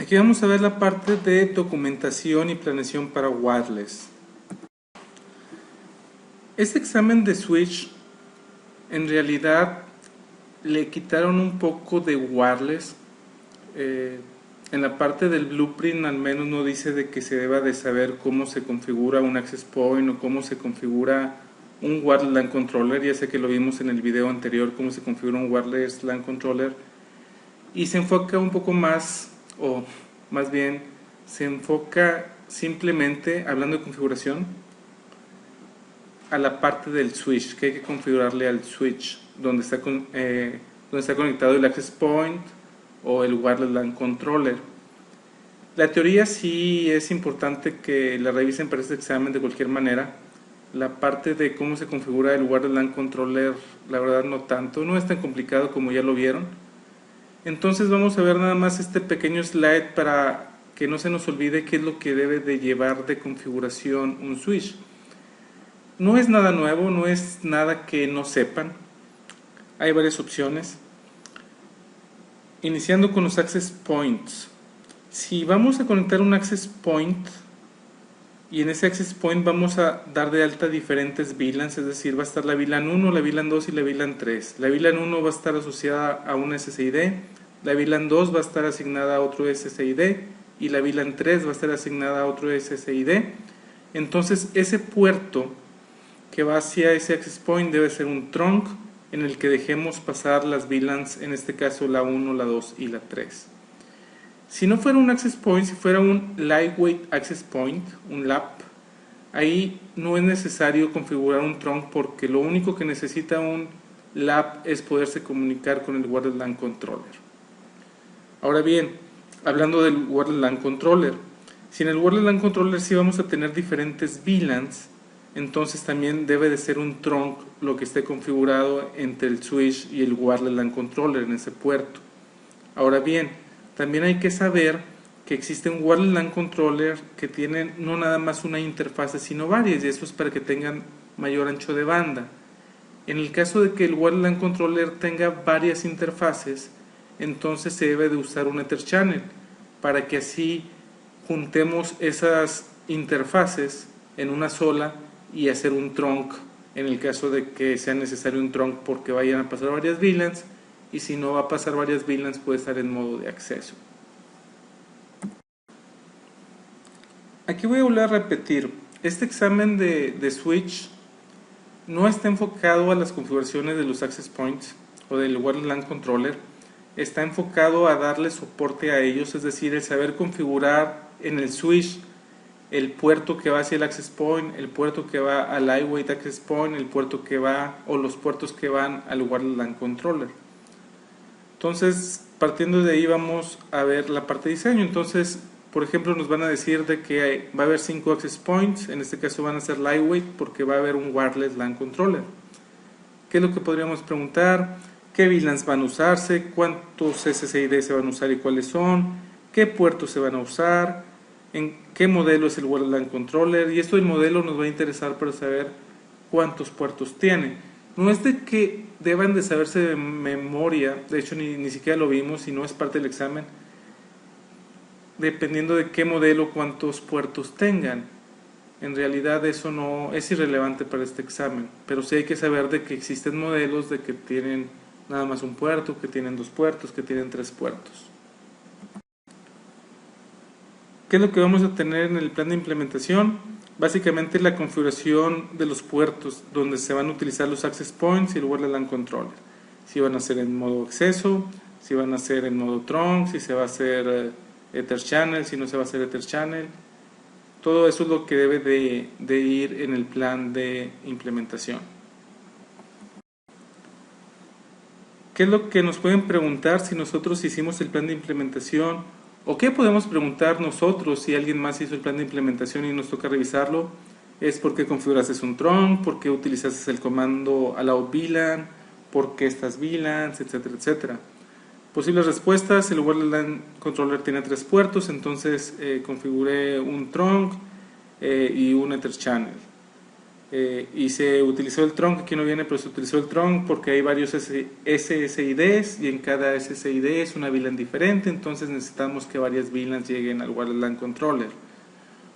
Aquí vamos a ver la parte de documentación y planeación para wireless. Este examen de switch en realidad le quitaron un poco de wireless. En la parte del blueprint al menos no dice de que se deba de saber cómo se configura un access point o cómo se configura un wireless LAN controller. Ya sé que lo vimos en el video anterior, cómo se configura un wireless LAN controller, y se enfoca un poco más, o más bien se enfoca simplemente, hablando de configuración, a la parte del switch, que hay que configurarle al switch donde está conectado el access point o el wireless LAN controller. La teoría sí es importante que la revisen para este examen de cualquier manera. La parte de cómo se configura el wireless LAN controller, la verdad no tanto, no es tan complicado como ya lo vieron. Entonces vamos a ver nada más este pequeño slide para que no se nos olvide qué es lo que debe de llevar de configuración un switch. No es nada nuevo, no es nada que no sepan. Hay varias opciones. Iniciando con los access points. Si vamos a conectar un access point y en ese access point vamos a dar de alta diferentes VLANs, es decir, va a estar la VLAN 1, la VLAN 2 y la VLAN 3. La VLAN 1 va a estar asociada a un SSID, la VLAN 2 va a estar asignada a otro SSID y la VLAN 3 va a estar asignada a otro SSID. Entonces ese puerto que va hacia ese access point debe ser un trunk en el que dejemos pasar las VLANs, en este caso la 1, la 2 y la 3. Si no fuera un access point, si fuera un lightweight access point, un LAP, ahí no es necesario configurar un trunk porque lo único que necesita un LAP es poderse comunicar con el wireless LAN controller. Ahora bien, hablando del wireless LAN controller, si en el wireless LAN controller sí vamos a tener diferentes VLANs, entonces también debe de ser un trunk lo que esté configurado entre el switch y el wireless LAN controller en ese puerto. Ahora bien, también hay que saber que existe un wireless LAN controller que tiene no nada más una interfase sino varias, y eso es para que tengan mayor ancho de banda. En el caso de que el wireless LAN controller tenga varias interfaces, entonces se debe de usar un Ether Channel para que así juntemos esas interfaces en una sola y hacer un trunk en el caso de que sea necesario un trunk porque vayan a pasar varias VLANs, y si no va a pasar varias VLANs puede estar en modo de acceso. Aquí voy a volver a repetir, este examen de switch no está enfocado a las configuraciones de los access points o del wireless LAN controller, está enfocado a darle soporte a ellos, es decir, el saber configurar en el switch el puerto que va hacia el access point, el puerto que va al lightweight access point, el puerto que va o los puertos que van al wireless LAN controller. Entonces, partiendo de ahí vamos a ver la parte de diseño. Entonces, por ejemplo, nos van a decir de que va a haber 5 access points, en este caso van a ser lightweight porque va a haber un wireless LAN controller. ¿Qué es lo que podríamos preguntar? ¿Qué VLANs van a usarse? ¿Cuántos SSID se van a usar y cuáles son? ¿Qué puertos se van a usar? ¿En qué modelo es el wireless LAN controller? Y esto del modelo nos va a interesar para saber cuántos puertos tiene. No es de que deban de saberse de memoria, de hecho ni siquiera lo vimos y no es parte del examen, dependiendo de qué modelo, cuántos puertos tengan. En realidad eso no es irrelevante para este examen, pero sí hay que saber de que existen modelos de que tienen nada más un puerto, que tienen 2 puertos, que tienen 3 puertos. ¿Qué es lo que vamos a tener en el plan de implementación? Básicamente la configuración de los puertos donde se van a utilizar los access points y el wireless LAN controller. Si van a ser en modo acceso, si van a ser en modo trunk, si se va a hacer Ether Channel, si no se va a hacer Ether Channel. Todo eso es lo que debe de ir en el plan de implementación. ¿Qué es lo que nos pueden preguntar si nosotros hicimos el plan de implementación? ¿O qué podemos preguntar nosotros si alguien más hizo el plan de implementación y nos toca revisarlo? Es por qué configuraste un trunk, por qué utilizaste el comando allow VLAN, por qué estas VLANs, etcétera, etcétera. Posibles respuestas: el wireless LAN controller tiene 3 puertos, entonces configuré un trunk y un Ether Channel. y se utilizó el trunk, aquí no viene, pero se utilizó el trunk porque hay varios SSIDs y en cada SSID es una VLAN diferente, entonces necesitamos que varias VLANs lleguen al Wireless LAN Controller.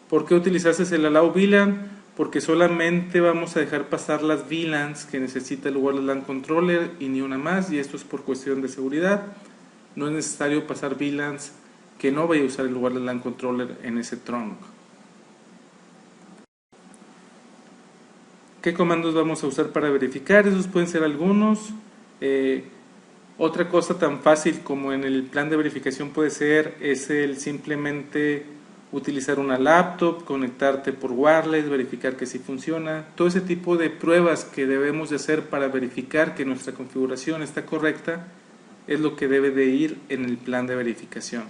¿Por qué utilizaste el Allow VLAN? Porque solamente vamos a dejar pasar las VLANs que necesita el Wireless LAN Controller y ni una más, y esto es por cuestión de seguridad. No es necesario pasar VLANs que no vaya a usar el Wireless LAN Controller en ese trunk. ¿Qué comandos vamos a usar para verificar? Esos pueden ser algunos. Otra cosa tan fácil como en el plan de verificación puede ser es el simplemente utilizar una laptop, conectarte por wireless, verificar que sí funciona. Todo ese tipo de pruebas que debemos de hacer para verificar que nuestra configuración está correcta es lo que debe de ir en el plan de verificación.